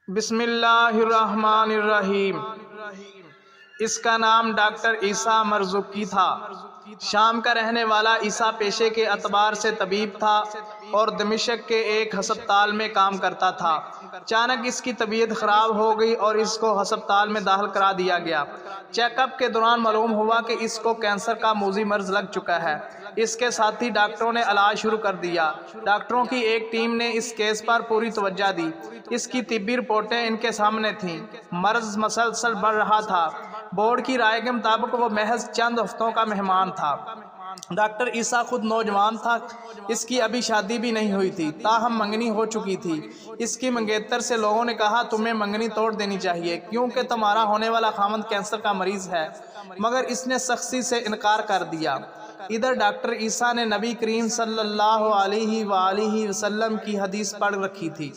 بسم اللہ الرحمن الرحیم۔ اس کا نام ڈاکٹر عیسیٰ مرزوقی تھا۔ شام کا رہنے والا عیسیٰ پیشے کے اعتبار سے طبیب تھا اور دمشق کے ایک ہسپتال میں کام کرتا تھا۔ اچانک اس کی طبیعت خراب ہو گئی اور اس کو ہسپتال میں داخل کرا دیا گیا۔ چیک اپ کے دوران معلوم ہوا کہ اس کو کینسر کا موذی مرض لگ چکا ہے۔ اس کے ساتھ ہی ڈاکٹروں نے علاج شروع کر دیا۔ ڈاکٹروں کی ایک ٹیم نے اس کیس پر پوری توجہ دی۔ اس کی طبی رپورٹیں ان کے سامنے تھیں۔ مرض مسلسل بڑھ رہا تھا۔ بورڈ کی رائے کے مطابق وہ محض چند ہفتوں کا مہمان تھا۔ ڈاکٹر عیسیٰ خود نوجوان تھا۔ اس کی ابھی شادی بھی نہیں ہوئی تھی، تاہم منگنی ہو چکی تھی۔ اس کی منگیتر سے لوگوں نے کہا تمہیں منگنی توڑ دینی چاہیے کیونکہ تمہارا ہونے والا خاوند کینسر کا مریض ہے، مگر اس نے سختی سے انکار کر دیا۔ ادھر ڈاکٹر عیسیٰ نے نبی کریم صلی اللہ علیہ وآلہ وسلم کی حدیث پڑھ رکھی تھی،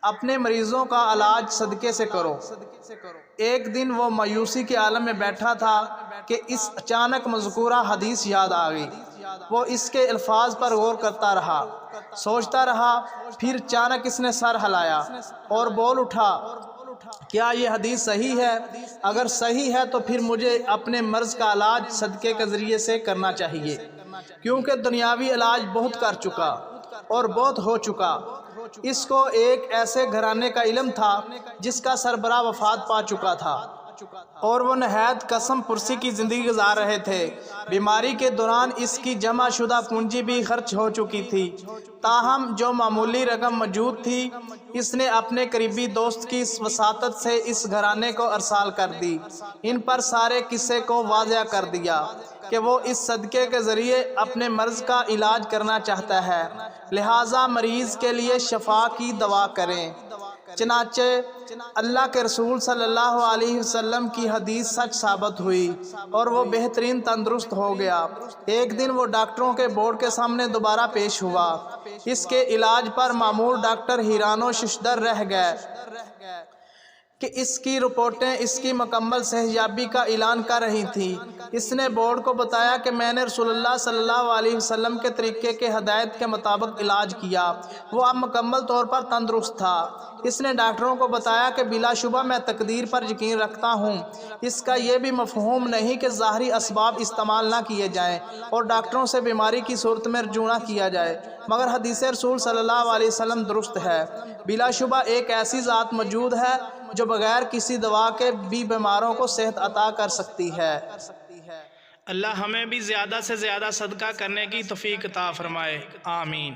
اپنے مریضوں کا علاج صدقے سے کرو۔ ایک دن وہ مایوسی کے عالم میں بیٹھا تھا کہ اس اچانک مذکورہ حدیث یاد آ گئی۔ وہ اس کے الفاظ پر غور کرتا رہا، سوچتا رہا، پھر اچانک اس نے سر ہلایا اور بول اٹھا، کیا یہ حدیث صحیح ہے؟ اگر صحیح ہے تو پھر مجھے اپنے مرض کا علاج صدقے کے ذریعے سے کرنا چاہیے، کیونکہ دنیاوی علاج بہت کر چکا اور بہت ہو چکا۔ اس کو ایک ایسے گھرانے کا علم تھا جس کا سربراہ وفات پا چکا تھا اور وہ نہایت قسم پرسی کی زندگی گزار رہے تھے۔ بیماری کے دوران اس کی جمع شدہ پونجی بھی خرچ ہو چکی تھی، تاہم جو معمولی رقم موجود تھی اس نے اپنے قریبی دوست کی وساطت سے اس گھرانے کو ارسال کر دی۔ ان پر سارے قصے کو واضح کر دیا کہ وہ اس صدقے کے ذریعے اپنے مرض کا علاج کرنا چاہتا ہے، لہٰذا مریض کے لیے شفا کی دعا کریں۔ چنانچہ اللہ کے رسول صلی اللہ علیہ وسلم کی حدیث سچ ثابت ہوئی اور وہ بہترین تندرست ہو گیا۔ ایک دن وہ ڈاکٹروں کے بورڈ کے سامنے دوبارہ پیش ہوا۔ اس کے علاج پر مامور ڈاکٹر حیران و ششدر رہ گئے کہ اس کی رپورٹیں اس کی مکمل صحتیابی کا اعلان کر رہی تھیں۔ اس نے بورڈ کو بتایا کہ میں نے رسول اللہ صلی اللہ علیہ وسلم کے طریقے کے ہدایت کے مطابق علاج کیا، وہ اب مکمل طور پر تندرست تھا۔ اس نے ڈاکٹروں کو بتایا کہ بلا شبہ میں تقدیر پر یقین رکھتا ہوں، اس کا یہ بھی مفہوم نہیں کہ ظاہری اسباب استعمال نہ کیے جائیں اور ڈاکٹروں سے بیماری کی صورت میں رجوع نہ کیا جائے، مگر حدیث رسول صلی اللہ علیہ وسلم درست ہے۔ بلا شبہ ایک ایسی ذات موجود ہے جو بغیر کسی دوا کے بھی بیماروں کو صحت عطا کر سکتی ہے۔ اللہ ہمیں بھی زیادہ سے زیادہ صدقہ کرنے کی توفیق عطا فرمائے، آمین۔